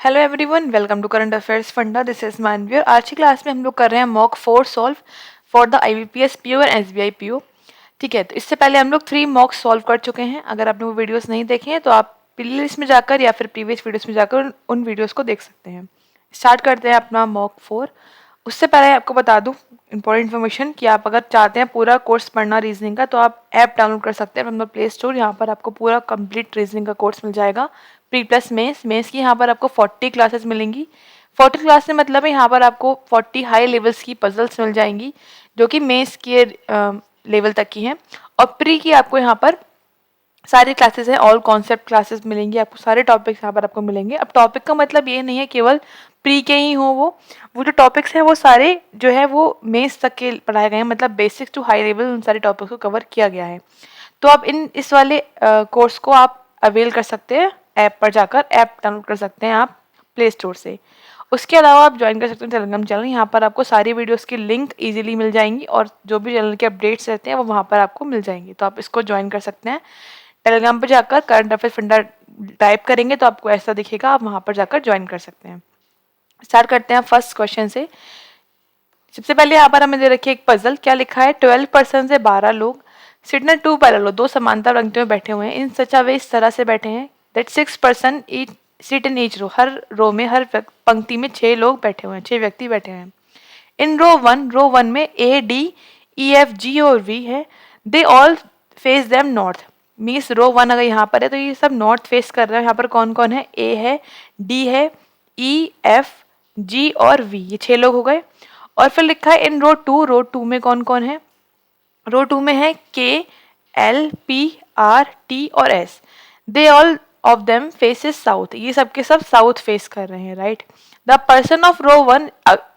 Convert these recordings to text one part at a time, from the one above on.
Hello everyone, welcome to current affairs funda. This is Manvi और आज की क्लास में हम लोग कर रहे हैं mock 4 solve for the IBPS PO और SBI PO। ठीक है, तो इससे पहले हम लोग 3 मॉक सॉल्व कर चुके हैं। अगर आपने वो वीडियोस नहीं देखे हैं तो आप प्ले लिस्ट में जाकर या फिर प्रीवियस वीडियोस में जाकर उन वीडियोस को देख सकते हैं। स्टार्ट करते हैं अपना मॉक 4। उससे पहले आपको बता दूं इंपॉर्टेंट इन्फॉर्मेशन कि आप अगर चाहते हैं पूरा कोर्स पढ़ना रीजनिंग का तो आप ऐप डाउनलोड कर सकते हैं फ्रॉम द प्ले स्टोर। यहाँ पर आपको पूरा कंप्लीट रीजनिंग का कोर्स मिल जाएगा। प्री प्लस मेंस की यहाँ पर आपको 40 क्लासेस मिलेंगी। 40 क्लास से मतलब है यहाँ पर आपको 40 हाई लेवल्स की पजल्स मिल जाएंगी जो कि मेंस के लेवल तक की हैं। और प्री की आपको यहाँ पर सारी क्लासेस हैं, ऑल कॉन्सेप्ट क्लासेस मिलेंगी आपको, सारे टॉपिक्स यहाँ पर आपको मिलेंगे। अब टॉपिक का मतलब ये नहीं है केवल प्री के ही हो, वो जो टॉपिक्स हैं वो सारे जो है वो मेंस तक के पढ़ाए गए हैं, मतलब बेसिक टू हाई लेवल उन सारे टॉपिक्स को कवर किया गया है। तो आप इस वाले कोर्स को आप अवेल कर सकते हैं, ऐप पर जाकर ऐप डाउनलोड कर सकते हैं आप प्ले स्टोर से। उसके अलावा आप ज्वाइन कर सकते हैं टेलीग्राम चैनल। यहाँ पर आपको सारी वीडियोस की लिंक इजीली मिल जाएंगी और जो भी चैनल के अपडेट्स रहते हैं वो वहाँ पर आपको मिल जाएंगे, तो आप इसको ज्वाइन कर सकते हैं। टेलीग्राम पर जाकर करंट अफेयर फंडा टाइप करेंगे तो आपको ऐसा दिखेगा, आप वहाँ पर जाकर ज्वाइन कर सकते हैं। स्टार्ट करते हैं फर्स्ट क्वेश्चन से। सबसे पहले यहाँ पर हमें दे रखी है एक पजल। क्या लिखा है? 12 पर्सन से 12 लोग सिट इन 2 पैरेलल, 2 समांतर पंक्तियों में बैठे हुए हैं। इन सच अ वे, इस तरह से बैठे हैं that 6 person each sit in each row, हर रो में हर पंक्ति में 6 लोग बैठे हुए हैं, 6 व्यक्ति बैठे हैं। इन रो वन में A D E F G और V है। They all face them north. Means row one अगर यहाँ पर है तो ये सब नॉर्थ फेस कर रहे हैं। यहाँ पर कौन कौन है? A है, D है, E F G और V, ये 6 लोग हो गए। और फिर लिखा है इन रो टू में कौन कौन है? रो टू में है K L P R T और S। They all of them faces south, ये सब के सब साउथ फेस कर रहे हैं, right. The person of row one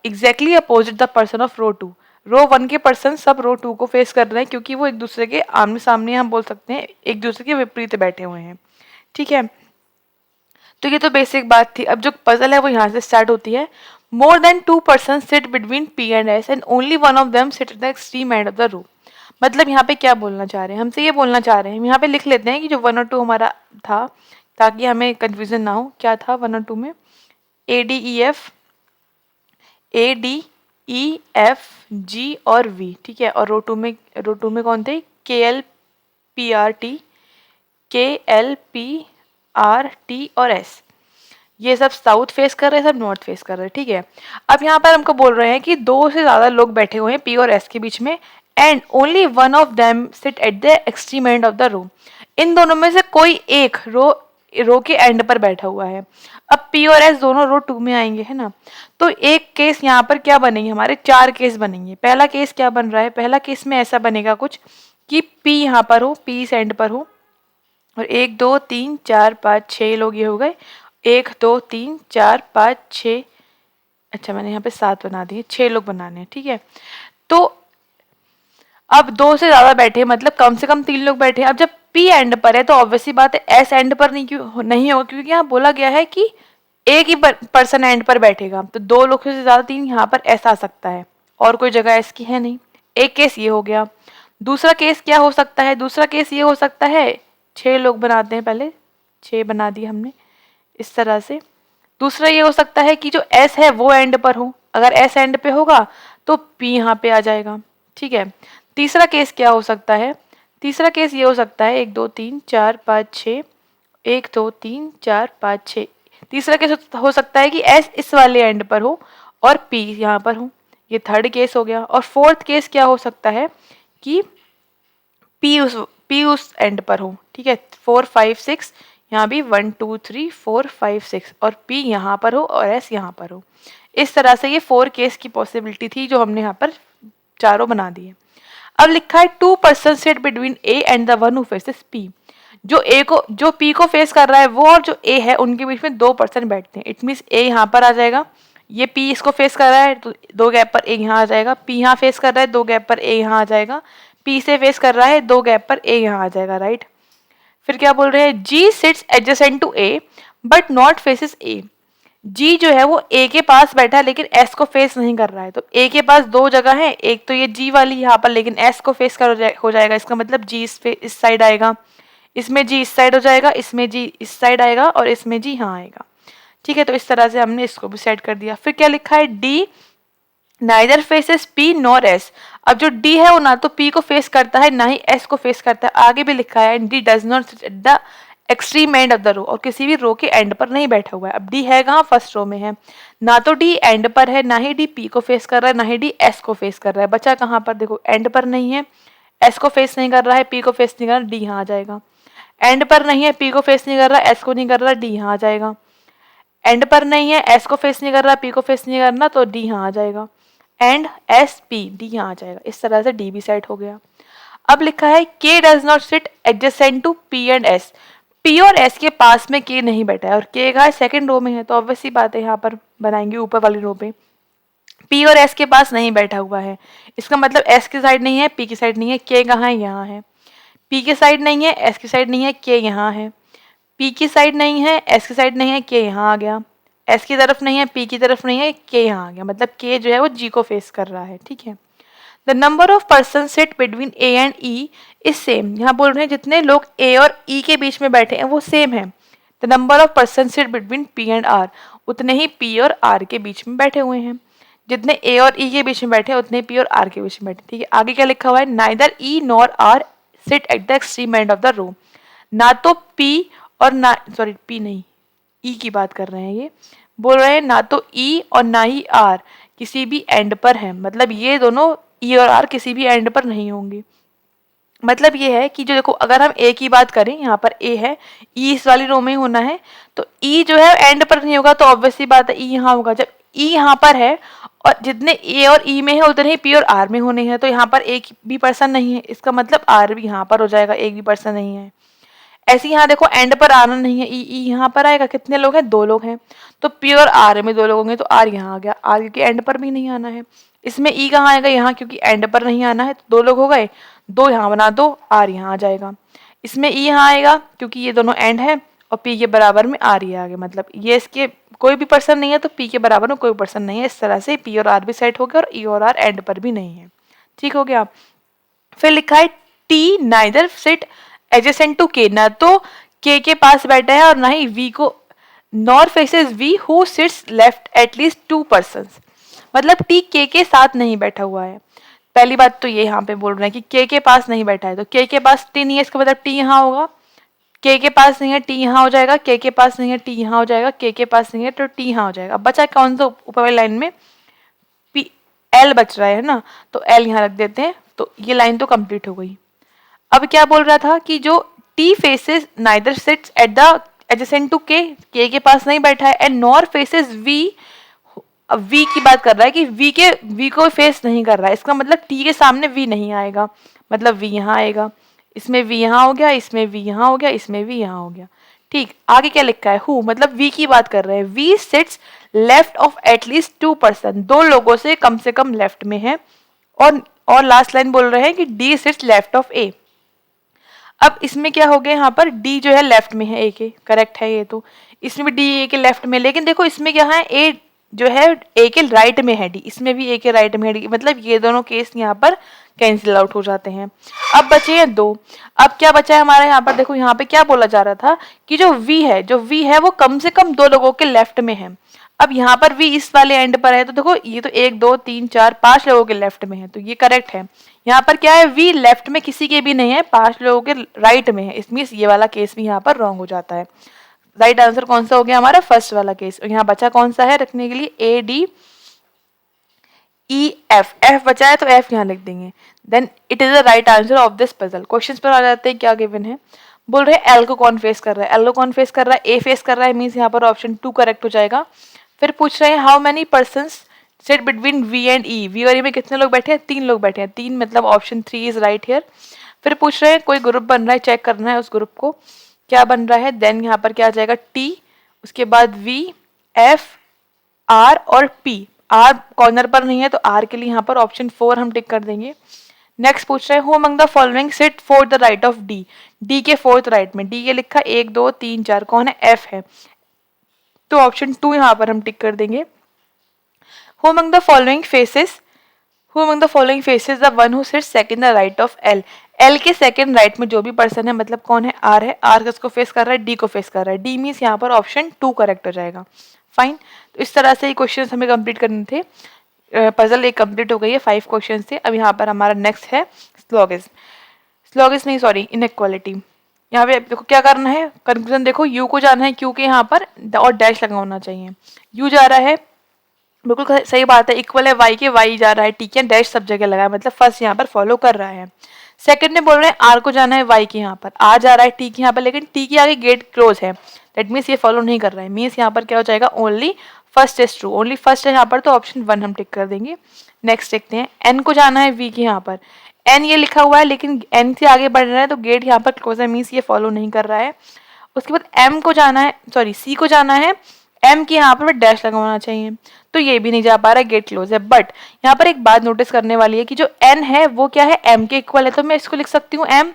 exactly opposite the person of row two. Row one के पर्सन सब रो टू को फेस कर रहे हैं क्योंकि वो एक दूसरे के आमने सामने, हम बोल सकते हैं एक दूसरे के विपरीत बैठे हुए हैं। ठीक है, तो ये तो बेसिक बात थी। अब जो पजल है वो यहाँ से स्टार्ट होती है। More than 2 person sit between P and S and only one of them sit at the extreme end of the room. मतलब यहाँ पे क्या बोलना चाह रहे हैं? हमसे ये बोलना चाह रहे हैं, हम यहाँ पे लिख लेते हैं कि जो 1 और 2 हमारा था ताकि हमें कंफ्यूजन ना हो। क्या था 1 और 2 में? A D E F G और V, ठीक है। और रो टू में कौन थे? K L P R T और S। ये सब साउथ फेस कर रहे हैं, सब नॉर्थ फेस कर रहे हैं, ठीक है। अब यहाँ पर हमको बोल रहे हैं कि 2 से ज्यादा लोग बैठे हुए हैं P और S के बीच में and only one of them sit at the extreme end of the room. इन दोनों में से कोई एक रो के एंड पर बैठा हुआ है। अब P और S दोनों रो 2 में आएंगे, है ना। तो एक केस यहाँ पर क्या बनेंगे? हमारे 4 केस बनेंगे। पहला केस क्या बन रहा है? पहला केस में ऐसा बनेगा कुछ कि P यहाँ पर हो, P इस एंड पर हो और 1 2 3 4 5 6 लोग ये हो गए। 1 2 3 4 5 6, अच्छा मैंने यहाँ पे 7 बना दिए, 6 लोग बनाने हैं, ठीक है। तो अब 2 से ज्यादा बैठे, मतलब कम से कम 3 लोग बैठे। अब जब P एंड पर है तो ऑब्वियसली बात है S एंड पर नहीं होगा क्योंकि यहाँ बोला गया है कि एक ही पर्सन एंड पर बैठेगा। तो 2 लोग से ज्यादा 3, यहाँ पर S आ सकता है और कोई जगह S की है नहीं। एक केस ये हो गया। दूसरा केस क्या हो सकता है? दूसरा केस ये हो सकता है, 6 लोग बनाते हैं, पहले 6 बना दिए हमने इस तरह से। दूसरा ये हो सकता है कि जो S है वो एंड पर हो। अगर S एंड पे होगा तो P यहाँ पे आ जाएगा, ठीक है। तीसरा केस क्या हो सकता है? तीसरा केस ये हो सकता है 1 2 3 4 5 6, 1 2 3 4 5 6। तीसरा केस हो सकता है कि S इस वाले एंड पर हो और P यहाँ पर हो। ये थर्ड केस हो गया। और फोर्थ केस क्या हो सकता है कि P उस एंड पर हो, ठीक है। 4 5 6, यहाँ भी 1 2 3 4 5 6 और P यहाँ पर हो और S यहाँ पर हो। इस तरह से ये 4 केस की पॉसिबिलिटी थी जो हमने यहाँ पर चारों बना दिए। अब लिखा है 2 person sit between A and the one who faces P। जो P को फेस कर रहा है वो और जो A है उनके बीच में 2 पर्सन बैठते हैं। इट मीन्स A यहाँ पर आ जाएगा, ये P इसको फेस कर रहा है तो 2 गैप पर A यहाँ आ जाएगा। P यहाँ फेस कर रहा है 2 गैप पर A यहाँ आ जाएगा। P से फेस कर रहा है 2 गैप पर A यहाँ आ जाएगा, राइट। फिर क्या बोल रहे हैं? G sits adjacent to A but not faces A। G जो है वो A के पास बैठा है लेकिन S को फेस नहीं कर रहा है। तो A के पास 2 जगह है, एक तो ये G वाली यहाँ पर लेकिन S को फेस हो जाएगा। इसका मतलब G इस साइड आएगा, इसमें G इस साइड हो जाएगा, इसमें G इस साइड आएगा और इसमें G यहाँ आएगा। ठीक है, तो इस तरह से हमने इसको भी सेट कर दिया। फिर क्या लिखा है, D neither faces P nor S. अब जो डी है वो ना तो पी को फेस करता है ना ही एस को फेस करता है। आगे भी लिखा है D does not sit at the extreme end of the row, और किसी भी रो के एंड पर नहीं बैठा हुआ है। अब डी है कहाँ, फर्स्ट रो में है, ना तो डी एंड पर है, ना ही डी पी को फेस कर रहा है, ना ही डी एस को फेस कर रहा है। बचा कहाँ पर, देखो एंड पर नहीं है, एस को फेस नहीं कर रहा है, पी को फेस नहीं कर रहा, डी यहाँ आ जाएगा। एंड पर नहीं है, पी को फेस नहीं कर रहा, एस को नहीं कर रहा, डी यहाँ आ जाएगा। एंड पर नहीं है, एस को फेस नहीं कर रहा, पी को फेस नहीं करना, तो डी यहाँ आ जाएगा। एंड एस पी, डी यहाँ आ जाएगा। इस तरह से डी भी सेट हो गया। अब लिखा है K does not sit adjacent to P and S. P और एस के पास में के नहीं बैठा है, और के का सेकंड रो में है, तो ऑब्वियस सी बात है यहाँ पर बनाएंगे ऊपर वाली रो पे। पी और एस के पास नहीं बैठा हुआ है, इसका मतलब एस की साइड नहीं है, पी की साइड नहीं है, के कहाँ है, यहाँ है। पी की साइड नहीं है, एस की साइड नहीं है, के यहाँ है। पी की साइड नहीं है, एस की साइड नहीं है, के यहाँ आ गया। एस की तरफ नहीं है, पी की तरफ नहीं है, के यहाँ आ गया। मतलब के जो है वो जी को फेस कर रहा है, ठीक है। The number of person sit between A and E is same. यहाँ बोल रहे हैं जितने लोग ए और ई के बीच में बैठे हैं वो सेम है। The number of person sit between P and R, उतने ही पी और आर के बीच में बैठे हुए हैं। जितने ए और ई के बीच में बैठे हैं उतने पी और आर के बीच में बैठे, ठीक है। आगे क्या लिखा हुआ है, neither E nor R sit at the extreme end of the row. ना तो पी और ना, सॉरी पी नहीं, ई की बात कर रहे हैं, ये बोल रहे हैं ना तो ई और ना ही आर किसी भी एंड पर है। मतलब ये दोनों ई और आर किसी भी एंड पर नहीं होंगे। मतलब ये है कि जो देखो, अगर हम ए की बात करें, यहाँ पर ए है, ई इस वाली रो में ही होना है, तो ई जो है एंड पर नहीं होगा, तो ऑब्वियसली बात है ई यहाँ होगा। जब ई यहाँ पर है और जितने ए और ई में है उतने ही पी और आर में होने हैं, तो यहाँ पर एक भी पर्सन नहीं है, इसका मतलब आर भी यहाँ पर हो जाएगा, एक भी पर्सन नहीं है। ऐसे यहाँ देखो एंड पर आना नहीं है, ई यहाँ पर आएगा, कितने लोग हैं, 2 लोग हैं, तो पी और आर में 2 लोग होंगे, तो आर यहाँ आ गया। आर क्योंकि एंड पर भी नहीं आना है। इसमें ई कहाँ आएगा, यहाँ, क्योंकि एंड पर नहीं आना है, तो 2 लोग हो गए, 2 यहाँ बना दो, आर यहाँ आ जाएगा। इसमें ई यहाँ आएगा क्योंकि ये दोनों एंड है, और पी के बराबर में आर ही आ गया। मतलब ये इसके कोई भी पर्सन नहीं है, तो पी के बराबर में कोई पर्सन नहीं है। इस तरह से पी और आर भी सेट हो गया, और ई और आर एंड पर भी नहीं है, ठीक हो गया। फिर लिखा है T neither sit adjacent to K, ना तो के पास बैठा है और ना ही वी को, nor faces V who sits left at least 2 persons. मतलब टी के साथ नहीं बैठा हुआ है। पहली बात तो ये यहाँ पे बोल रहे हैं कि के पास नहीं बैठा है, तो के पास टी नहीं है, इसका मतलब टी यहाँ होगा। के पास नहीं है, टी यहाँ हो जाएगा। के पास नहीं है, टी यहाँ हो जाएगा। के पास नहीं है, तो टी यहाँ हो जाएगा। अब बचा कौन सा ऊपर वाली लाइन में, पी एल बच रहा है ना, तो एल यहाँ रख देते हैं, तो ये लाइन तो कंप्लीट हो गई। अब क्या बोल रहा था कि जो T faces neither sits at the adjacent to K पास नहीं बैठा है, एंड नॉर फेसेस वी, अब वी की बात कर रहा है कि वी को फेस नहीं कर रहा है, इसका मतलब टी के सामने वी नहीं आएगा, मतलब वी यहाँ आएगा। इसमें वी यहाँ हो गया, इसमें वी यहाँ हो गया, इसमें वी यहाँ हो गया, ठीक। आगे क्या लिखा है, हु, मतलब वी की बात कर रहे हैं। We seats left of at least 2 person, 2 लोगों से कम लेफ्ट में है। और लास्ट लाइन बोल रहे हैं कि डी सिट्स लेफ्ट ऑफ ए। अब इसमें क्या हो गया, यहाँ पर डी जो है लेफ्ट में है ए के, करेक्ट है ये तो। इसमें भी डी ए के लेफ्ट में, लेकिन देखो इसमें क्या है, ए जो है ए के राइट में है, डी इसमें भी ए के राइट में है डी, मतलब ये दोनों केस यहाँ पर कैंसिल आउट हो जाते हैं। अब बचे हैं 2। अब क्या बचा है हमारा, यहाँ पर देखो, यहाँ पे क्या बोला जा रहा था कि जो वी है वो कम से कम 2 लोगों के लेफ्ट में है। अब यहाँ पर वी इस वाले एंड पर है, तो देखो ये तो 1 2 3 4 5 लोगों के लेफ्ट में है, तो ये करेक्ट है। यहाँ पर क्या है, वी लेफ्ट में किसी के भी नहीं है, 5 लोगों के राइट में है, इसमें ये वाला केस भी यहाँ पर रॉन्ग हो जाता है। राइट आंसर कौन सा हो गया हमारा, फर्स्ट वाला केस। और यहाँ बचा कौन सा है रखने के लिए, A D E F, F बचा है तो एफ यहाँ लिख देंगे। Then it is the right answer of this puzzle. Questions पर आ जाते हैं, क्या गिवन है, बोल रहे हैं एल को कौन फेस कर रहा है, एल को कौन फेस कर रहा है, ए फेस कर रहा है, मीन्स यहाँ पर ऑप्शन 2 करेक्ट हो जाएगा। फिर पूछ रहे हैं how many persons sit between V and E, V और ई में कितने लोग बैठे हैं, 3 लोग बैठे हैं, 3 मतलब ऑप्शन 3 इज राइट हियर। फिर पूछ रहे हैं कोई ग्रुप बन रहा है, चेक करना है उस ग्रुप को क्या बन रहा है। देन यहाँ पर क्या आ जाएगा, टी, उसके बाद वी, एफ, आर और पी। आर कॉर्नर पर नहीं है, तो आर के लिए यहाँ पर ऑप्शन 4 हम टिक कर देंगे। नेक्स्ट पूछ रहे हैं who among the following sit for the right of D, D के 4th राइट में, डी के लिखा 1 2 3 4, कौन है, एफ है, तो ऑप्शन 2 यहाँ पर हम टिक कर देंगे। Who among the following faces the one who sits second the right of L? L के सेकंड राइट में जो भी पर्सन है, मतलब कौन है, आर है, आर किसको फेस कर रहा है, डी को फेस कर रहा है, डी मीन्स यहाँ पर ऑप्शन 2 करेक्ट हो जाएगा। फाइन, तो इस तरह से ये क्वेश्चन हमें कंप्लीट करने थे। पजल एक कंप्लीट हो गई है, 5 क्वेश्चन थे। अब यहाँ पर हमारा नेक्स्ट है स्लॉगिज्म, स्लॉगिज्म नहीं सॉरी इनइक्वालिटी। यहाँ पे देखो क्या करना है, कंक्लूजन देखो, यू को जाना है, क्यू के यहाँ पर और डैश लगा होना चाहिए। यू जा रहा है, बिल्कुल सही बात है, इक्वल है वाई के, वाई जा रहा है, ठीक है, डैश सब जगह लगा है, मतलब फर्स्ट यहाँ पर फॉलो कर रहा है। सेकंड में बोल रहे हैं आर को जाना है वाई के यहाँ पर, आ जा रहा है टी के यहाँ पर, लेकिन टी के आगे गेट क्लोज है, दैट मीन्स ये फॉलो नहीं कर रहा है, मीन्स यहाँ पर क्या हो जाएगा, only first is true, only first है यहाँ पर, तो ऑप्शन 1 हम टिक कर देंगे। नेक्स्ट देखते हैं, एन को जाना है वी के यहाँ पर, एन ये लिखा हुआ है लेकिन एन से आगे बढ़ रहा है, तो गेट यहाँ पर क्लोज है, मीन्स ये फॉलो नहीं कर रहा है। उसके बाद एम को जाना है, सॉरी सी को जाना है, एम की यहाँ पर डैश लगा होना चाहिए, तो ये भी नहीं जा पा रहा है, गेट क्लोज है। बट यहाँ पर एक बात नोटिस करने वाली है कि जो एन है वो क्या है, एम के इक्वल है, तो मैं इसको लिख सकती हूँ एम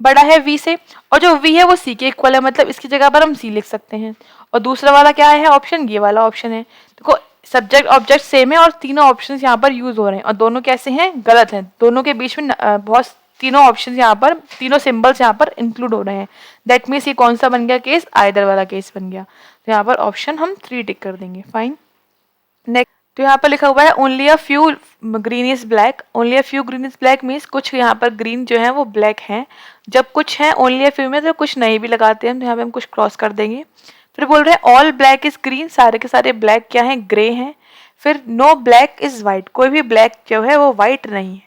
बड़ा है वी से, और जो वी है वो सी के इक्वल है, मतलब इसकी जगह पर हम सी लिख सकते हैं। और दूसरा वाला क्या है ऑप्शन, ये वाला ऑप्शन है। देखो सब्जेक्ट ऑब्जेक्ट सेम है और तीनों ऑप्शंस यहाँ पर यूज हो रहे हैं, और दोनों कैसे हैं, गलत हैं, दोनों के बीच में बहुत तीनों ऑप्शंस यहाँ पर, तीनों सिंबल्स यहाँ पर इंक्लूड हो रहे हैं, दैट मीन्स ये कौन सा बन गया केस, आइदर वाला केस बन गया, तो यहाँ पर ऑप्शन हम 3 टिक कर देंगे। फाइन, नेक्स्ट तो यहाँ पर लिखा हुआ है only a few green is black, only a few green is black means कुछ यहाँ पर ग्रीन जो है वो ब्लैक हैं, जब कुछ है ओनली अ फ्यू में तो कुछ नहीं भी लगाते हैं, तो यहाँ पे हम कुछ क्रॉस कर देंगे। फिर बोल रहे हैं ऑल ब्लैक इज ग्रीन, सारे के सारे ब्लैक क्या हैं, ग्रे हैं। फिर नो ब्लैक इज वाइट, कोई भी ब्लैक जो है वो वाइट नहीं है,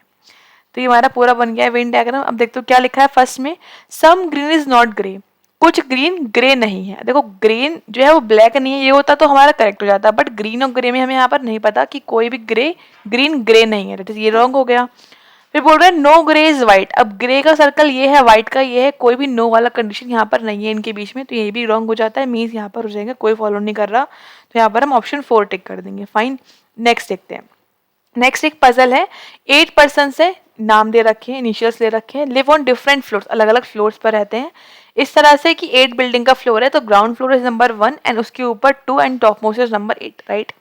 तो ये हमारा पूरा बन गया है वेन डायग्राम। अब देखते हो क्या लिखा है फर्स्ट में, some green is not grey, कुछ ग्रीन ग्रे नहीं है। देखो ग्रीन जो है वो ब्लैक नहीं है, ये होता तो हमारा करेक्ट हो जाता, बट ग्रीन और ग्रे में हमें यहाँ पर नहीं पता कि कोई भी ग्रीन ग्रे नहीं है, ये रॉन्ग हो गया। फिर बोल रहे हैं नो ग्रे इज व्हाइट, अब ग्रे का सर्कल ये है, व्हाइट का ये है, कोई भी नो वाला कंडीशन यहाँ पर नहीं है इनके बीच में, तो ये भी रॉन्ग हो जाता है, मीन्स यहाँ पर हो जाएगा कोई फॉलो नहीं कर रहा, तो यहाँ पर हम ऑप्शन 4 टिक कर देंगे। फाइन, नेक्स्ट देखते हैं। नेक्स्ट एक पजल है, 8 पर्सन से नाम दे रखे हैं, इनिशियल्स ले रखे हैं, लिव ऑन डिफरेंट फ्लोर्स, अलग अलग फ्लोर्स पर रहते हैं, इस तरह से कि 8 बिल्डिंग का फ्लोर है, तो ground floor is number 1 and उसके ऊपर 2 and top most is number 8, right.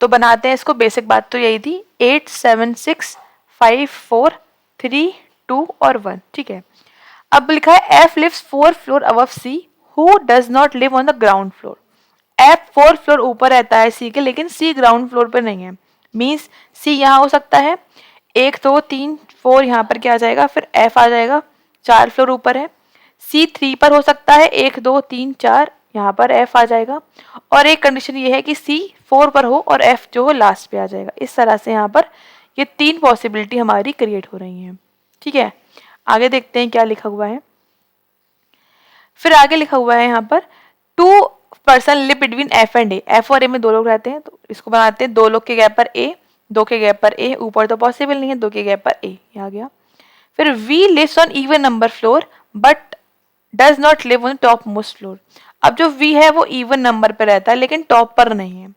तो बनाते हैं इसको, बेसिक बात तो यही थी, 8 7 6 5 4 3 2 और 1, ठीक है। अब लिखा है F lives 4 floor above C, who does not live on the ground floor, F 4 floor ऊपर रहता है सी के, लेकिन सी ग्राउंड फ्लोर पर नहीं है, मीन्स सी यहाँ हो सकता है 1 2 3 4, यहाँ पर क्या आ जाएगा, फिर एफ आ जाएगा, 4 फ्लोर ऊपर है। सी 3 पर हो सकता है 1 2 3 4, यहाँ पर एफ आ जाएगा, और एक कंडीशन ये है कि सी 4 पर हो और एफ जो हो लास्ट पे आ जाएगा। इस तरह से यहाँ पर ये 3 पॉसिबिलिटी हमारी क्रिएट हो रही हैं, ठीक है। आगे देखते हैं क्या लिखा हुआ है। फिर आगे लिखा हुआ है यहाँ पर 2 person live between F and A, F और ए में 2 लोग रहते हैं, तो इसको बनाते हैं 2 लोग के गैप पर ए, 2 के गैप पर ए, ऊपर तो पॉसिबल नहीं है, 2 के गैप पर ए, ये आ गया। फिर V lives on even number floor but does not live on top most floor, अब जो वी है वो इवन नंबर पे रहता है लेकिन टॉप पर नहीं है,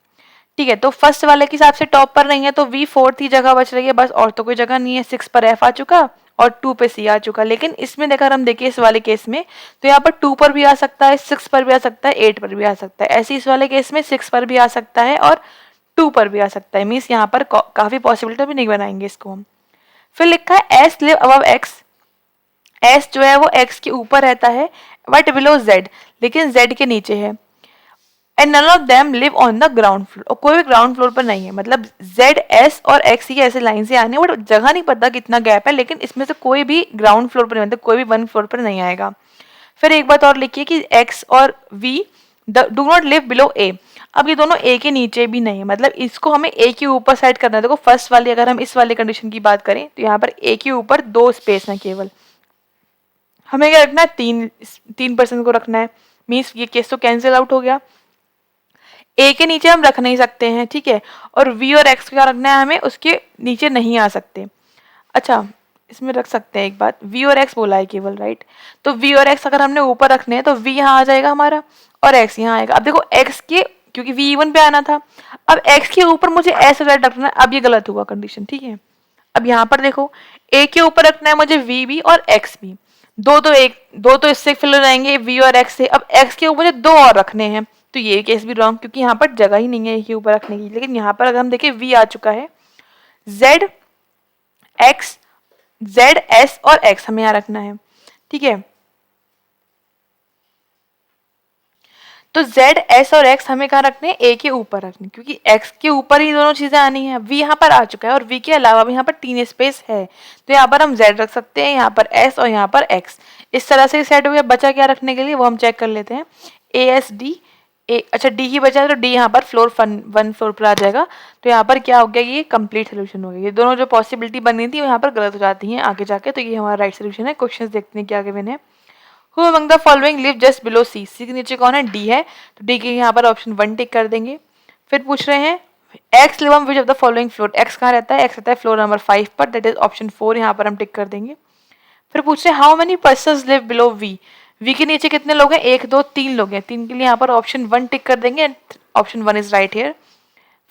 ठीक है। तो फर्स्ट वाले के हिसाब से टॉप पर नहीं है, तो वी 4th ही जगह बच रही है बस, और तो कोई जगह नहीं है। 6 पर एफ आ चुका और 2 पे सी आ चुका, लेकिन इसमें देखा हम देखिए इस वाले केस में, तो यहाँ पर 2 पर भी आ सकता है, 6 पर भी आ सकता है, 8 पर भी आ सकता है, ऐसे इस वाले केस में 6 पर भी आ सकता है और 2 पर भी आ सकता है, मीन्स यहाँ पर काफी पॉसिबिलिटी भी नहीं बनाएंगे इसको हम। फिर लिखा है S live above X, S जो है वो एक्स के ऊपर रहता है बट बिलो जेड, लेकिन जेड के नीचे है, and none of them live on the ground floor, और कोई भी ग्राउंड फ्लोर पर नहीं है, मतलब जेड एस और एक्स ही ऐसे लाइन से आने, बट जगह नहीं पता कितना गैप है, लेकिन इसमें से कोई भी ग्राउंड फ्लोर पर नहीं, मतलब कोई भी 1 फ्लोर पर नहीं आएगा। फिर एक बात और लिखिए कि एक्स और we do not live below A, अब ये दोनों ए के नीचे भी नहीं है, मतलब इसको हमें ए के ऊपर सेट करना है। देखो फर्स्ट वाली अगर हम इस वाली कंडीशन की बात करें तो यहाँ पर ए के ऊपर 2 स्पेस है केवल, हमें क्या रखना है, 3% को रखना है, मीन्स ये केस तो कैंसिल आउट हो गया, ए के नीचे हम रख नहीं सकते हैं, ठीक है। और वी और एक्स क्या रखना है, हमें उसके नीचे नहीं आ सकते। अच्छा इसमें रख सकते हैं एक बात, वी और एक्स बोला है केवल, राइट, तो वी और एक्स अगर हमने ऊपर रखने हैं तो वी यहाँ आ जाएगा हमारा और एक्स यहाँ आएगा। अब देखो एक्स के, क्योंकि वी इवन पे आना था, अब एक्स के ऊपर मुझे एस रखना है, अब ये गलत हुआ कंडीशन, ठीक है। अब यहाँ पर देखो ए के ऊपर रखना है मुझे वी भी और एक्स भी, दो तो इससे फिल हो जाएंगे वी और एक्स से, अब एक्स के ऊपर मुझे 2 और रखने हैं, तो ये केस भी रॉन्ग, क्योंकि यहाँ पर जगह ही नहीं है ए के ऊपर रखने की। लेकिन यहाँ पर अगर हम देखें वी आ चुका है, जेड एक्स Z, S और X हमें यहाँ रखना है, ठीक है। तो Z, S और X हमें कहाँ रखने हैं, A के ऊपर रखने, क्योंकि X के ऊपर ही दोनों चीजें आनी है। V यहाँ पर आ चुका है और V के अलावा भी यहाँ पर 3 स्पेस है, तो यहाँ पर हम Z रख सकते हैं, यहाँ पर S और यहाँ पर X। इस तरह से सेट हो गया। बचा क्या रखने के लिए, वो हम चेक कर लेते हैं। ASD, अच्छा D ही बचा है, तो D यहाँ पर फ्लोर 1 फ्लोर पर आ जाएगा। तो यहाँ पर क्या हो गया, ये कंप्लीट सोल्यूशन हो गया। ये दोनों जो पॉसिबिलिटी बनी थी वो यहाँ पर गलत हो जाती हैं आगे जाके, तो ये हमारा राइट सोल्यूशन है। क्वेश्चन देखते हैं क्या गिवन है। Who among the following live just below C? C के नीचे कौन है, D है, तो D के यहाँ पर ऑप्शन 1 टिक कर देंगे। फिर पूछ रहे हैं X live on which of the following floor? X कहाँ रहता है, X रहता है फ्लोर नंबर 5 पर, दैट इज ऑप्शन 4, यहाँ पर हम टिक कर देंगे। फिर पूछ रहे हैं how many persons live below V? V के नीचे कितने लोग हैं, 1 2 3 लोग हैं, 3 के लिए यहाँ पर ऑप्शन 1 टिक कर देंगे, ऑप्शन 1 इज राइट हियर।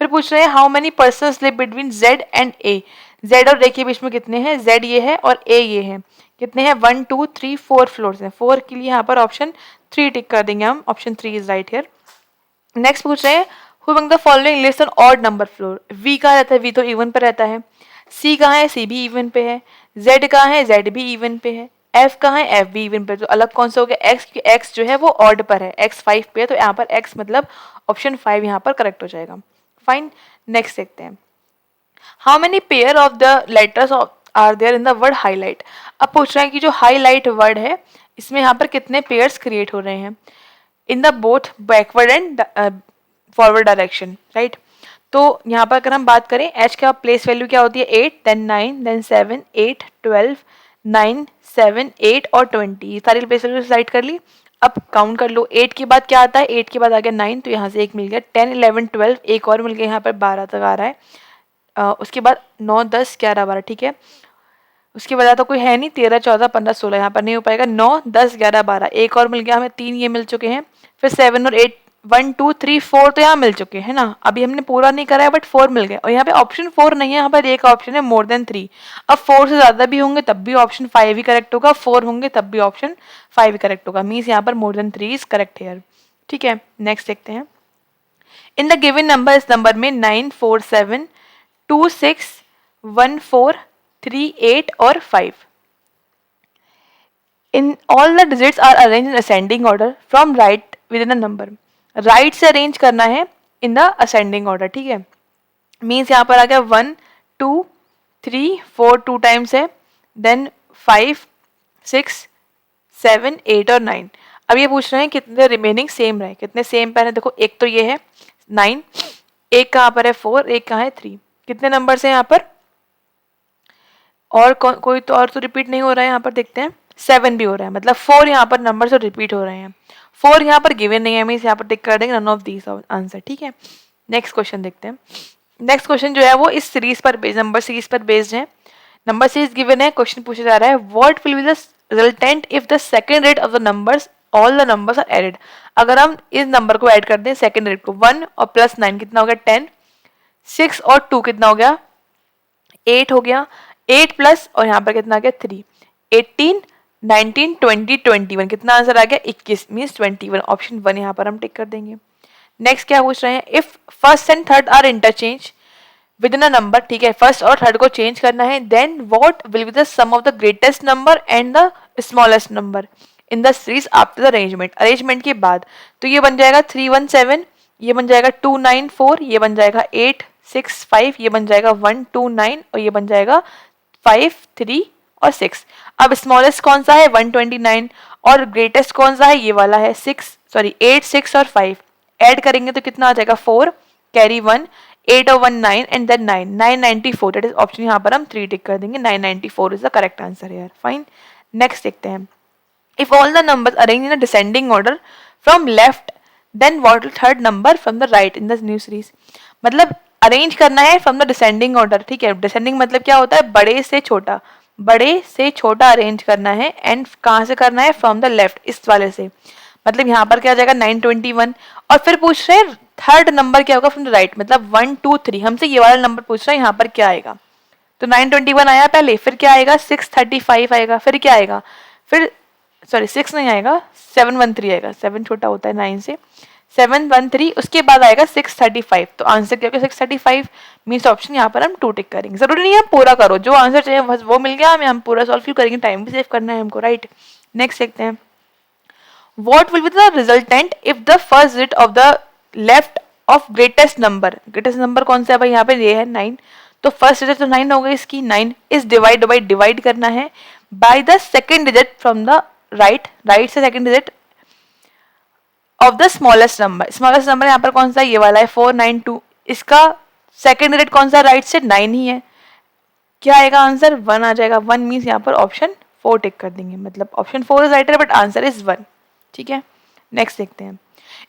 फिर पूछ रहे हैं how many persons live between Z and A? Z और A के बीच में कितने हैं, Z ये है और A ये है, कितने हैं, 1 2 3 4 फ्लोर्स हैं। 4 के लिए यहाँ पर ऑप्शन 3 टिक कर देंगे हम, option 3 is right here. Next पूछ रहे हैं who among the following lives on odd number floor? V कहाँ रहता है, V तो इवन पे रहता है। C कहाँ है, C भी इवन पे है। Z कहाँ है, Z भी इवन पे है। F कहाँ है, F भी इवन पे, तो अलग कौन सा हो गया, X, क्योंकि X जो है वो ऑड पर है, X 5 पे है, तो यहाँ पर X मतलब ऑप्शन 5 यहाँ पर करेक्ट हो जाएगा। फाइन, नेक्स्ट देखते हैं। How many pair of the letters are there in the word highlight? अब पूछ रहे हैं कि जो हाईलाइट वर्ड है इसमें यहाँ पर कितने पेयर्स क्रिएट हो रहे हैं in the both backward and forward direction, right. तो यहाँ पर अगर हम बात करें H का प्लेस वैल्यू क्या होती है, 8 देन 9 देन 7 8 12 9 7 8 और 20, ये सारी प्लेस वैल्यू राइट कर ली। अब काउंट कर लो, 8 के बाद क्या आता है, 8 के बाद आ गया 9, तो यहाँ से एक मिल गया, 10 11 12 एक और मिल गया, यहाँ पर 12 तक आ रहा है। उसके बाद 9 10 11 12, ठीक है। उसके बाद तो कोई है नहीं, 13 14 15 16 यहाँ पर नहीं हो पाएगा। 9 10 11 12 एक और मिल गया हमें, 3 ये मिल चुके हैं। फिर 7 और 8 1 2 3 4 तो यहाँ मिल चुके हैं ना, अभी हमने पूरा नहीं करा है बट 4 मिल गए। और यहाँ पे ऑप्शन 4 नहीं है, यहाँ पर एक ऑप्शन है मोर देन 3। अब 4 से ज्यादा भी होंगे तब भी ऑप्शन 5 ही करेक्ट होगा, 4 होंगे तब भी ऑप्शन 5 ही करेक्ट होगा, मीन्स यहाँ पर more than 3 is correct here, ठीक है। नेक्स्ट देखते हैं। इन द गिवन नंबर, इस नंबर में 9 4 7 2 6 1 4 3 8 और 5, in all the digits are arrange in ascending order from right within a number. Right से अरेंज करना है इन द असेंडिंग ऑर्डर, ठीक है। मीन्स यहाँ पर आ गया 1 2 3 4 2 टाइम्स है, देन 5 6 7 8 और 9। अब ये पूछ रहे हैं कितने रिमेनिंग सेम रहे, कितने सेम पैर है, देखो एक तो ये है 9, एक कहाँ पर है 4, एक कहाँ है 3, कितने नंबर है यहाँ पर, और कोई तो और तो रिपीट नहीं हो रहा है, यहाँ पर देखते हैं 7 भी हो रहा है, मतलब 4 यहाँ पर नंबर तो रिपीट हो रहे हैं। 4 यहाँ पर गिवन नहीं है, मीन्स यहाँ पर टिक कर देंगे नन ऑफ दीज आंसर, ठीक है। नेक्स्ट क्वेश्चन देखते हैं। नेक्स्ट क्वेश्चन जो है वो इस सीरीज पर बेस्ड, नंबर सीरीज पर बेस्ड है। नंबर सीरीज गिवन है, क्वेश्चन पूछा जा रहा है what will be the resultant if the second rate of the numbers all the numbers are added? अगर हम इस नंबर को ऐड कर दें सेकंड रेट को, 1 और प्लस 9 कितना हो गया 10, 6 और 2 कितना हो गया 8 हो गया, 8 प्लस और यहाँ पर कितना आ गया 3, 18 19 20 21, कितना आंसर आ गया 21, मीन्स 21, ऑप्शन 1 यहाँ पर हम टिक कर देंगे। नेक्स्ट क्या पूछ रहे हैं, if first and third are interchange within a number, ठीक है, फर्स्ट और थर्ड को चेंज करना है, then what will be the sum of the greatest number and the smallest number in the series after the arrangement? Arrangement के बाद तो ये बन जाएगा 317, ये बन जाएगा 294, ये बन जाएगा 865, ये बन जाएगा 129 और ये बन जाएगा 5 3 और 6। अब स्मॉलेस्ट कौन सा है 129 और ग्रेटेस्ट कौन सा है ये वाला है 8 6 और 5, ऐड करेंगे तो कितना आ जाएगा 4 कैरी 1 8 और 1 9 and then 9 994, that is option यहाँ पर हम 3 टिक कर देंगे, 994 इज द करेक्ट आंसर यार। फाइन, नेक्स्ट देखते हैं। If all the numbers arrange in a descending order from left then what third number from the right in the new series? मतलब arrange करना है फ्रॉम द डिसेंडिंग ऑर्डर, ठीक है। Descending मतलब क्या होता है, बड़े से छोटा, बड़े से छोटा अरेंज करना है, एंड कहाँ से करना है, फ्रॉम द लेफ्ट, इस वाले से। मतलब यहाँ पर क्या आ जाएगा 921, और फिर पूछ रहे हैं थर्ड नंबर क्या होगा फ्रॉम द राइट, मतलब 1 2 3, हमसे ये वाला नंबर पूछ रहे हैं, यहाँ पर क्या आएगा, तो 921 आया पहले, फिर क्या आएगा 635 आएगा, फिर क्या आएगा, फिर सॉरी 6 नहीं आएगा 713 आएगा, 7 छोटा होता है 9 से, 713, उसके बाद आएगा 635। तो आंसर क्या होगा 635, मीन्स ऑप्शन यहाँ पर हम 2 टिक करेंगे। जरूरी नहीं है पूरा करो, जो आंसर चाहिए बस वो मिल गया हमें, हम पूरा सॉल्व क्यों करेंगे, टाइम भी सेव करना है हमको, राइट। नेक्स्ट देखते हैं, what will be the resultant if the first digit of the left of greatest number, greatest number कौन सा है भाई, यहाँ पे ये है 9, तो फर्स्ट डिजिट तो 9 हो गई इसकी, 9 इज डिवाइड बाई, डिवाइड करना है by the second digit from the right, right से second digit of the smallest number, smallest number यहाँ पर कौन सा, ये वाला है 492, इसका सेकेंड डिजिट कौन सा, राइट से 9 ही है, क्या आएगा आंसर, 1 आ जाएगा। 1 मीन्स यहाँ पर ऑप्शन 4 टिक कर देंगे, मतलब ऑप्शन 4 इज राइट है बट आंसर इज 1, ठीक है। नेक्स्ट देखते हैं,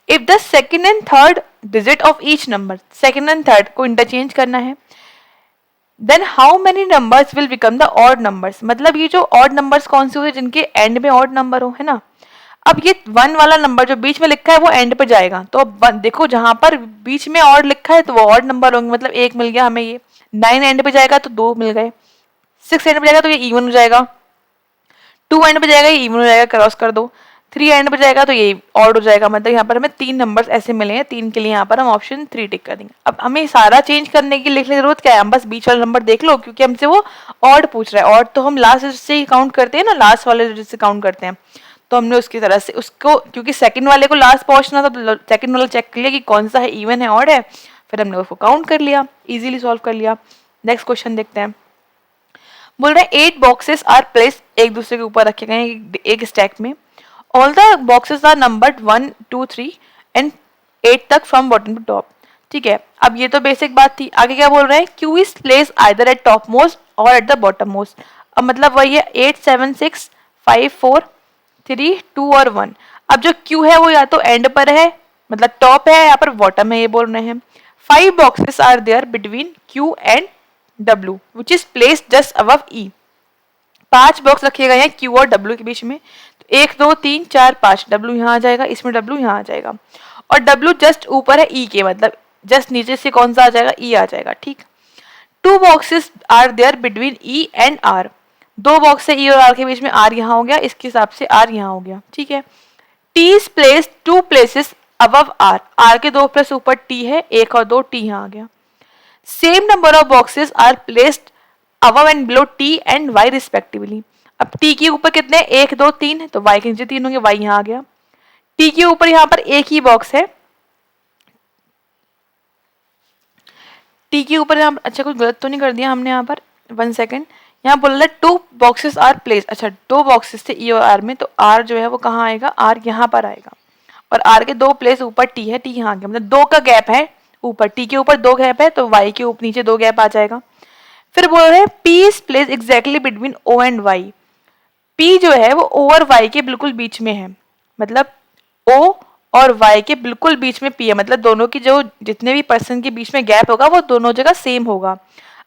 if the second and third digit of each number, second and third को इंटरचेंज करना है, then how many numbers will become the odd numbers, मतलब ये जो ऑड नंबर्स कौन से होते हैं जिनके एंड में ऑड नंबर हो, है ना। अब ये 1 वाला नंबर जो बीच में लिखा है वो एंड पे जाएगा, तो अब देखो जहां पर बीच में ऑड लिखा है तो वो ऑड नंबर होंगे, मतलब 1 मिल गया हमें, ये 9 एंड पे जाएगा तो 2 मिल गए, 6 एंड पे जाएगा तो ये इवन हो जाएगा, 2 एंड पे जाएगा ये इवन हो जाएगा, क्रॉस कर दो, 3 एंड पे जाएगा तो ये ऑड हो जाएगा, मतलब यहाँ पर हमें 3 नंबर्स ऐसे मिले हैं, 3 के लिए यहाँ पर हम ऑप्शन 3 टिक कर देंगे। अब हमें सारा चेंज करने की लिखने की जरूरत क्या है, हम बस बीच वाला नंबर देख लो, क्योंकि हमसे वो ऑड पूछ रहा है, ऑड तो हम लास्ट से ही काउंट करते हैं ना, लास्ट वाले डिजिट से काउंट करते हैं, तो हमने उसकी तरह से उसको, क्योंकि सेकंड वाले को लास्ट पहुंचना था तो सेकंड वाला चेक कर लिया कि कौन सा है, इवन है ऑड है, फिर हमने उसको काउंट कर लिया, इजीली सॉल्व कर लिया। नेक्स्ट क्वेश्चन देखते हैं, बोल रहे हैं 8 बॉक्सेस आर प्लेस, एक दूसरे के ऊपर रखे गए एक स्टैक में, all the boxes are numbered 1 2 3 and 8 तक फ्रॉम बॉटम टू टॉप, ठीक है। अब ये तो बेसिक बात थी, आगे क्या बोल रहे हैं, Q is place either eight top most और एट द बॉटम मोस्ट, अब मतलब वही है 8 7 6 5 4 3 2 और 1, अब जो क्यू है वो या तो एंड पर है, मतलब टॉप है, यहाँ पर बॉटम है, ये बोल रहे हैं। 5 boxes are there between Q and W which is placed just above E, 5 box रखे गए हैं Q और W के बीच में, तो 1 2 3 4 5, W यहाँ आ जाएगा, इसमें W यहाँ आ जाएगा, और W जस्ट ऊपर है E के, मतलब जस्ट नीचे से कौन सा आ जाएगा, E आ जाएगा, ठीक। 2 boxes are there between E and R, 2 box है E और R के बीच में, R यहाँ हो गया, इसके हिसाब से R यहाँ हो गया, ठीक है। T is placed 2 places above R, R के 2 प्लस ऊपर T है, 1 और 2, T यहाँ आ गया। Same number of boxes are placed above and below T and Y respectively, अब T के ऊपर कितने, 1 2 3, तो Y के नीचे 3 होंगे, Y यहाँ आ गया। T के ऊपर यहाँ पर एक ही बॉक्स है, T के ऊपर यहाँ, अच्छा कुछ गलत तो नहीं कर दिया हमने यहाँ पर, 1 सेकेंड, यहाँ बोल रहा है 2 बॉक्सेस आर प्लेस, अच्छा 2 बॉक्सेस थे E और R में, तो R जो है वो कहाँ आएगा, R यहाँ पर आएगा, और R के 2 प्लेस ऊपर T है, T यहाँ आ गया, मतलब 2 का गैप है ऊपर, T के ऊपर 2 गैप है, तो Y के ऊपर नीचे 2 गैप आ जाएगा। फिर बोल रहे हैं P is place exactly between O and Y, P जो है वो O और Y के बिल्कुल बीच में है, मतलब O और Y के बिल्कुल बीच में P है, मतलब दोनों की जो जितने भी पर्सन के बीच में गैप होगा वो दोनों जगह सेम होगा।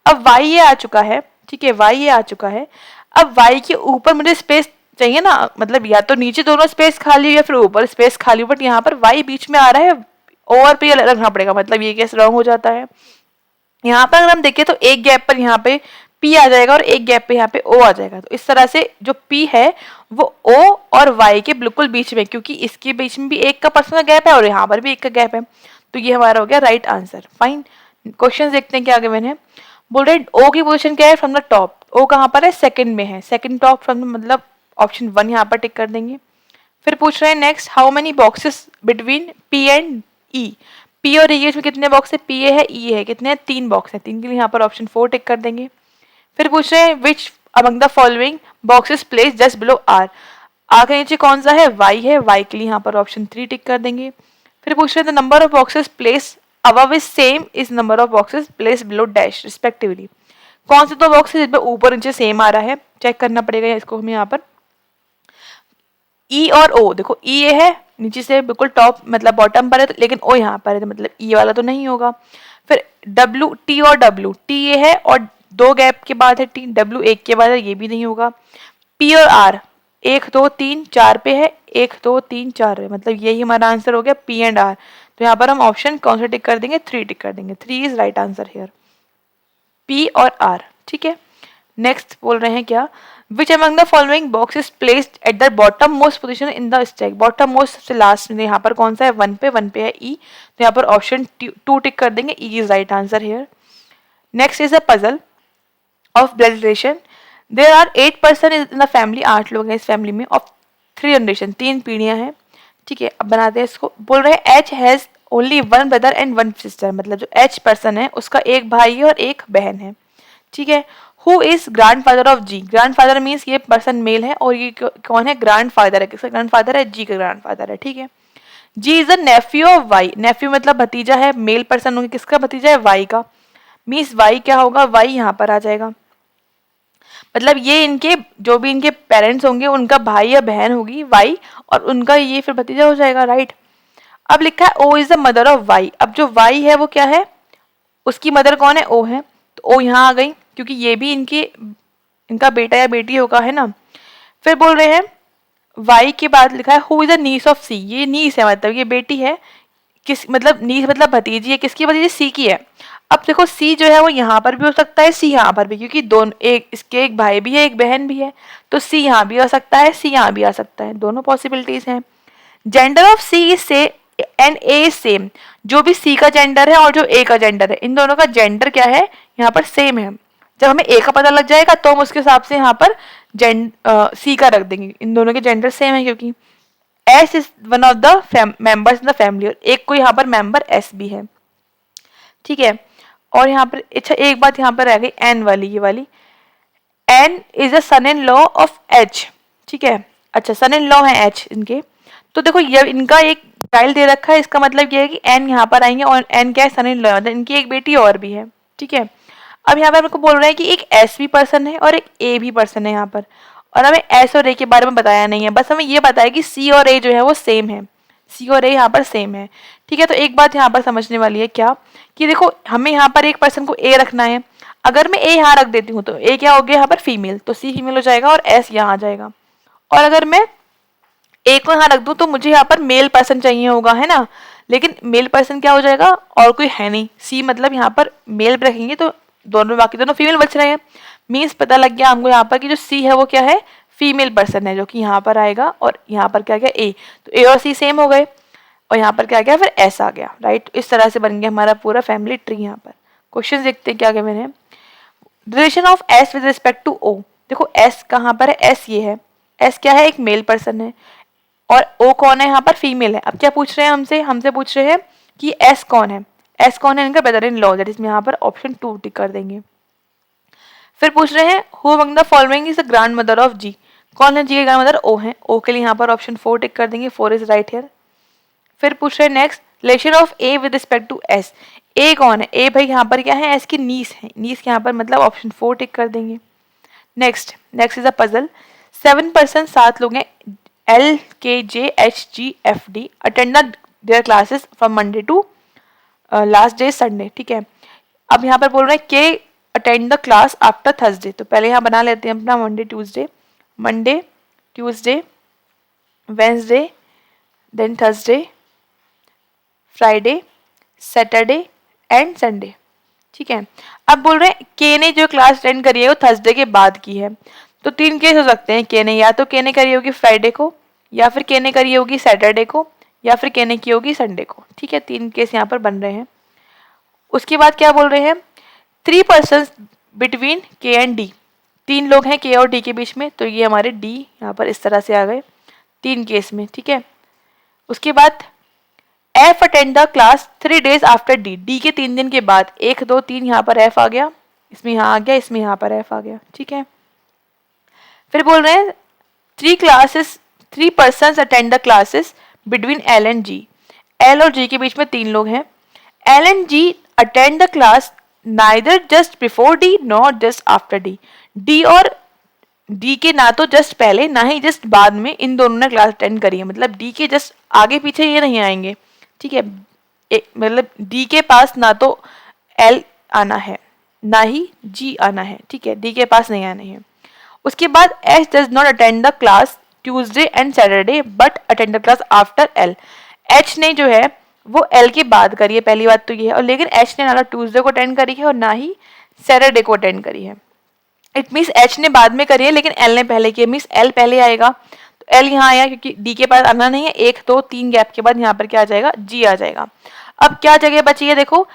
अब Y ये आ चुका है, ठीक है, Y ये आ चुका है, अब Y के ऊपर मुझे स्पेस चाहिए ना, मतलब या तो नीचे दोनों स्पेस खाली या फिर ऊपर स्पेस खाली, बट यहाँ पर Y बीच में आ रहा है, O और P अलग रखना पड़ेगा, मतलब ये कैसे रॉन्ग हो जाता है। यहाँ पर अगर हम देखें तो एक गैप पर यहाँ पे P आ जाएगा और एक गैप पे यहाँ पे O आ जाएगा, तो इस तरह से जो P है वो O और Y के बिल्कुल बीच में, क्योंकि इसके बीच में भी एक का पर्सन का गैप है और यहाँ पर भी एक का गैप है, तो ये हमारा हो गया राइट आंसर। फाइन, क्वेश्चन देखते हैं क्या आगे मैंने बोल रहे O की पोजीशन क्या है, फ्रॉम द टॉप, O कहाँ पर है, सेकंड में है, सेकंड टॉप फ्रॉम, मतलब ऑप्शन 1 यहाँ पर टिक कर देंगे। फिर पूछ रहे हैं next, how many boxes between P and E, P और E में कितने बॉक्स है, P है E है, कितने 3 बॉक्स है, 3 के लिए यहाँ पर ऑप्शन 4 टिक कर देंगे। फिर पूछ रहे हैं which among the following boxes place just below R, R के नीचे कौन सा है, Y है, Y के लिए यहाँ पर ऑप्शन 3 टिक कर देंगे। फिर पूछ रहे हैं the number of boxes place above is same is number of boxes place below dash respectively, कौन से 2 बॉक्स है जिसमें ऊपर नीचे सेम आ रहा है, चेक करना पड़ेगा इसको हमें यहाँ पर। E और O, देखो E ये है नीचे से बिल्कुल टॉप मतलब बॉटम पर है, लेकिन O यहाँ पर है, तो मतलब E वाला तो नहीं होगा। फिर W, T और W, T ये है और 2 गैप के बाद है T, W 1 के बाद है, ये भी नहीं होगा। P और R 1 2 3 4 पे है, 1 2 3 4 है, मतलब यही हमारा आंसर हो गया P एंड R। तो यहाँ पर हम ऑप्शन कौन सा टिक कर देंगे, 3 टिक कर देंगे, 3 is right answer here, P और R, ठीक है। नेक्स्ट बोल रहे हैं क्या, which among the following box is placed at the bottom most position in the stack, bottom most सबसे लास्ट में यहाँ पर कौन सा है, 1 पे है ई, तो यहाँ पर ऑप्शन 2 टिक कर देंगे, E is right answer here. Next is a puzzle of blood relation, there are 8 person in the family, 8 लोग हैं इस फैमिली में, ऑफ 3 जनरेशन, 3 पीढ़ियां हैं, ठीक है। अब बनाते हैं इसको, बोल रहे हैं H has only 1 brother and 1 sister, मतलब जो एच पर्सन है उसका एक भाई है और एक बहन है, ठीक है। Who is grandfather of G, grandfather means ये पर्सन मेल है और ये कौन है, ग्रैंडफादर है, किसका ग्रैंडफादर है, जी का ग्रैंडफादर है, ठीक है। G is the nephew of Y, nephew मतलब भतीजा है, मेल पर्सन होंगे, किसका भतीजा है, वाई का, मीन्स वाई क्या होगा, वाई यहाँ पर आ जाएगा, मतलब ये इनके जो भी इनके पेरेंट्स होंगे उनका भाई या बहन होगी वाई, और उनका ये फिर भतीजा हो जाएगा, राइट। अब लिखा है O is the mother of Y, अब जो वाई है वो क्या है, उसकी मदर कौन है, ओ है, तो ओ यहाँ आ गई क्योंकि ये भी इनका बेटा या बेटी होगा, है ना। फिर बोल रहे हैं वाई के बाद लिखा है who is the niece of C, ये नीस है मतलब ये बेटी है, किस मतलब नीस मतलब भतीजी है, किसकी भतीजी, सी की है। अब देखो सी जो है वो यहाँ पर भी हो सकता है, सी यहाँ पर भी, क्योंकि दोनों एक इसके एक भाई भी है एक बहन भी है, तो सी यहाँ भी आ सकता है, सी यहाँ भी आ सकता है, दोनों पॉसिबिलिटीज हैं। जेंडर ऑफ सी इज से एंड ए इज सेम, जो भी सी का जेंडर है और जो ए का जेंडर है, इन दोनों का जेंडर क्या है यहाँ पर सेम है। जब हमें ए का पता लग जाएगा तो हम उसके हिसाब से यहाँ पर सी का रख देंगे, इन दोनों के जेंडर सेम है, क्योंकि S is one of the members in the family, और एक को यहाँ पर मेंबर एस भी है, ठीक है। और यहाँ पर अच्छा एक बात यहाँ पर रह गई एन वाली, ये वाली N is a son in law of H, ठीक है। अच्छा सन इन लॉ है एच इनके, तो देखो ये इनका एक चाइल्ड दे रखा है, इसका मतलब ये है कि एन यहाँ पर आएंगे और एन क्या है, सन इन लॉ, मतलब इनकी एक बेटी और भी है, ठीक है। अब यहाँ पर मेरे को बोल रहे हैं कि एक एस भी पर्सन है और एक ए भी पर्सन है यहाँ पर, और हमें एस और ए के बारे में बताया नहीं है, बस हमें ये बताया कि सी और ए जो है वो सेम है, सी और ए यहाँ पर सेम है, ठीक है। तो एक बात यहाँ पर समझने वाली है क्या, कि देखो हमें यहाँ पर एक पर्सन को ए रखना है, अगर मैं ए यहाँ रख देती हूँ तो ए क्या हो गया यहाँ पर फीमेल, तो सी फीमेल हो जाएगा और एस यहाँ आ जाएगा, और अगर मैं ए को यहाँ रख दूँ तो मुझे यहाँ पर मेल पर्सन चाहिए होगा, है ना, लेकिन मेल पर्सन क्या हो जाएगा, और कोई है नहीं, सी मतलब यहाँ पर मेल रखेंगे तो दोनों बाकी दोनों फीमेल बच रहे हैं, मीन्स पता लग गया हमको यहाँ पर कि जो सी है वो क्या है, फीमेल पर्सन है, जो कि यहाँ पर आएगा, और यहाँ पर क्या गया ए, तो ए और सी सेम हो गए, और यहाँ पर क्या गया फिर एस आ गया, राइट। इस तरह से बन गया हमारा पूरा फैमिली ट्री। यहाँ पर क्वेश्चन देखते हैं क्या क्या मैंने, relation of S with respect to O, देखो एस कहाँ पर है, एस ये है, एस क्या है, एक मेल पर्सन है, और ओ कौन है यहाँ पर, फीमेल है। अब क्या पूछ रहे हैं हमसे पूछ रहे हैं कि एस कौन है, एस कौन है, इनका brother in law, that is यहाँ पर ऑप्शन 2 टिक कर देंगे। फिर पूछ रहे हैं who among the following is the grandmother of G, कौन है जी के ग्रैंड मदर, ओ है, ओ के लिए यहाँ पर ऑप्शन 4 टिक कर देंगे, 4 इज राइट हियर। फिर पूछ रहे हैं next relation of A with respect to S, A कौन है, ए भाई यहाँ पर क्या है, एस की नीस है, नीस के यहाँ पर मतलब ऑप्शन 4 टिक कर देंगे। Next is a puzzle, 7 person 7 लोग हैं, L K J H G F D attend their classes from Monday to last day Sunday, ठीक है। अब यहाँ पर बोल रहे हैं K attend the class after Thursday, तो पहले यहाँ बना लेते हैं अपना Monday Tuesday Wednesday then Thursday Friday Saturday and Sunday, ठीक है। अब बोल रहे हैं के ने जो क्लास अटेंड करी है वो थर्सडे के बाद की है, तो 3 केस हो सकते हैं, के ने या तो के ने करी होगी फ्राइडे को, या फिर के ने करी होगी सैटरडे को, या फिर के ने की होगी संडे को, ठीक है। 3 केस यहाँ पर बन रहे हैं। उसके बाद क्या बोल रहे हैं 3 पर्सन बिटवीन के एंड डी, 3 लोग हैं के और डी के बीच में, तो ये हमारे डी यहाँ पर इस तरह से आ गए 3 केस में, ठीक है। उसके बाद F attend the class 3 days after D, D के 3 दिन के बाद, 1 2 3 यहाँ पर एफ आ गया, इसमें यहाँ आ गया, इसमें यहाँ पर एफ आ गया, ठीक है। फिर बोल रहे हैं 3 person attend the classes between L and G, L और जी के बीच में 3 लोग हैं, L and G attend the class neither just before D not just after D, D और डी के ना तो जस्ट पहले ना ही जस्ट बाद में इन दोनों ने क्लास अटेंड करी है, मतलब डी के जस्ट आगे पीछे ये नहीं आएंगे, ठीक है। मतलब डी के पास ना तो एल आना है ना ही जी आना है, ठीक है, डी के पास नहीं आना है। उसके बाद H does not attend the class Tuesday and Saturday but attend the class after L, H ने जो है वो एल के बाद करी है, पहली बात तो ये है, और लेकिन एच ने ना तो ट्यूसडे को अटेंड करी है और ना ही सैटरडे को अटेंड करी है, इट मीन्स एच ने बाद में करी है लेकिन एल ने पहले किया, मीन्स एल पहले आएगा, तो एल यहाँ आया क्योंकि डी के पास आना नहीं है, 1 2 3 गैप के बाद यहाँ पर क्या आ जाएगा, जी आ जाएगा। अब क्या जगह बची है देखो,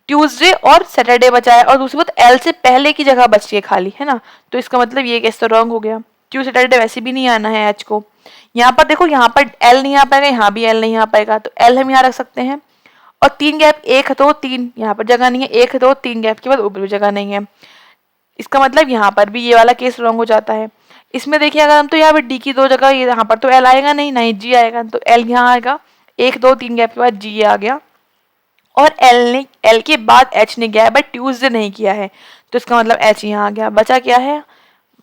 ट्यूसडे और सैटरडे बचा है और दूसरी बात एल से पहले की जगह बची है खाली, है ना, तो इसका मतलब ये केस तो रॉन्ग हो गया, ट्यूसडे सैटरडे वैसे भी नहीं आना है एच को। यहाँ पर देखो, यहाँ पर एल नहीं आ पाएगा, यहाँ भी एल नहीं आ पाएगा, तो एल हम यहाँ रख सकते हैं। और 3 गैप, 1 2 3 यहाँ पर जगह नहीं है, 1 2 3 गैप के बाद ऊपर भी जगह नहीं है, इसका मतलब यहाँ पर भी ये वाला केस रॉन्ग हो जाता है। इसमें देखिए अगर हम, तो यहाँ पर डी की 2 जगह, यहाँ पर तो एल आएगा नहीं, ना ही जी आएगा, तो एल यहाँ आएगा, 1 2 3 गैप के बाद जी आ गया। और एल के बाद एच ने किया है बट ट्यूसडे नहीं किया है, तो इसका मतलब एच यहाँ आ गया। बचा क्या है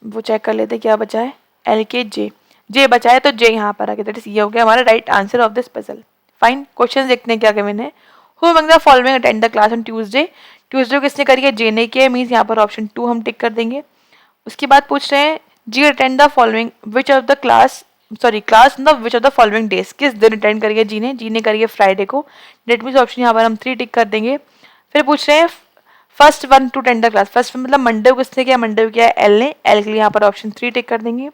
वो चेक कर लेते, क्या बचा है, एल के जे बचा है, तो जे यहाँ पर आ गया, दैट इज ये हो गया हमारा right answer of this puzzle. Fine, question देखते हैं क्या गिवन है। Who among the following attend the class on Tuesday, Tuesday किसने करी है, जे ने किया है, मीन्स यहाँ पर ऑप्शन 2 हम टिक कर देंगे। उसके बाद पूछ रहे हैं G attend the following which of the class, sorry class in the which of the following days, किस दिन अटेंड करिए जी ने करिए फ्राइडे को, डेट मीन्स ऑप्शन यहाँ पर हम 3 टिक कर देंगे। फिर पूछ रहे हैं first one two attend the class, first मतलब मंडे को किसने किया, मंडे को किया है एल ने, एल के लिए यहाँ पर ऑप्शन 3 टिक कर देंगे।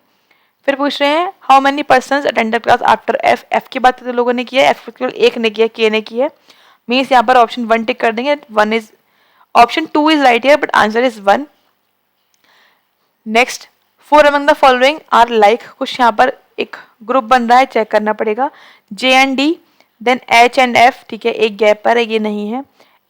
फिर पूछ रहे हैं how many person attend the class after F, F की बात तो लोगों ने किया है, एफ केवल एक ने किया, के ने किया है, मीन्स यहाँ पर ऑप्शन 1 टिक कर देंगे, 1 is option 2 is right here but answer is 1। Next, 4 among the following are like, कुछ यहाँ पर एक ग्रुप बन रहा है, चेक करना पड़ेगा, J and D, then H and F, ठीक है, एक गैप पर है, ये नहीं है,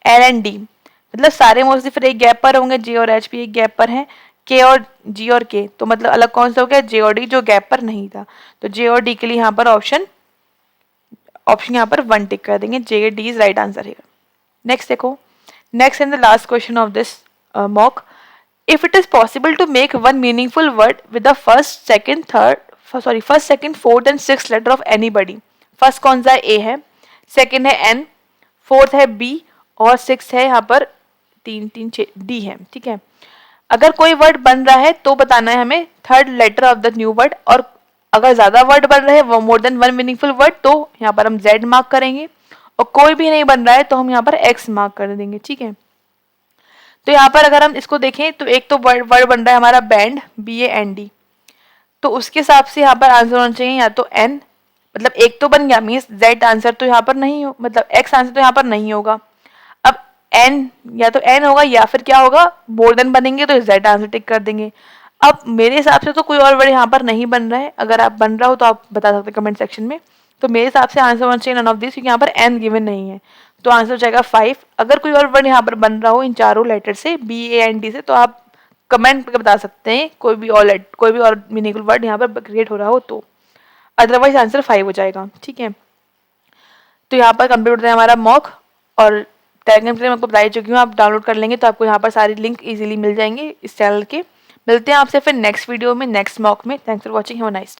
एल एंड डी, मतलब सारे मोस्टली फिर एक गैप पर होंगे, जे और एच भी एक गैप पर है, के और जी और के, तो मतलब अलग कौन सा हो गया, जे और डी जो गैप पर नहीं था, तो जे और डी के लिए यहाँ पर ऑप्शन यहाँ पर 1 टिक कर देंगे, जे डी इज राइट आंसर है। नेक्स्ट देखो, next and the last question of this mock, if it is possible to make one meaningful word with the first second fourth and sixth letter of anybody, first कौन सा है, ए है, second है N, fourth है B और six है यहाँ पर 3 3 6 डी है, ठीक है। अगर कोई वर्ड बन रहा है तो बताना है हमें third letter of the new word, और अगर ज्यादा वर्ड बन रहे हैं वो more than one meaningful word, तो यहाँ पर हम जेड मार्क करेंगे, और कोई भी नहीं बन रहा है तो हम यहाँ पर एक्स मार्क कर देंगे, ठीक है। तो यहाँ पर अगर हम इसको देखें तो एक तो वर्ड बन रहा है हमारा band, B A N D, तो उसके हिसाब से यहाँ पर आंसर होना चाहिए या तो एन, मतलब एक तो बन गया, मीन्स जेड आंसर तो यहाँ पर नहीं हो, मतलब एक्स आंसर तो यहाँ पर नहीं होगा। अब एन, या तो एन होगा या फिर क्या होगा, मोर देन बनेंगे तो जेड आंसर टिक कर देंगे। अब मेरे हिसाब से तो कोई और वर्ड यहाँ पर नहीं बन रहा है, अगर आप बन रहा हो तो आप बता सकते हैं कमेंट सेक्शन में। तो मेरे हिसाब से आंसर होना चाहिए नन ऑफ दिस, क्योंकि यहाँ पर एन गिवन नहीं है, तो आंसर हो जाएगा 5। अगर कोई और वर्ड यहाँ पर बन रहा हो इन चारों लेटर से, बी ए एन डी से, तो आप कमेंट करके बता सकते हैं कोई भी और मीनिंगफुल वर्ड यहाँ पर क्रिएट हो रहा हो तो, अदरवाइज आंसर 5 हो जाएगा, ठीक है। तो यहाँ पर कंप्लीट होता है हमारा मॉक, और टेलीग्राम मैं आपको बता चुकी हूँ, आप डाउनलोड कर लेंगे तो आपको यहाँ पर सारी लिंक इजीली मिल जाएंगे इस चैनल के। मिलते हैं आपसे फिर नेक्स्ट वीडियो में, नेक्स्ट मॉक में। Thanks for watching, have a nice day.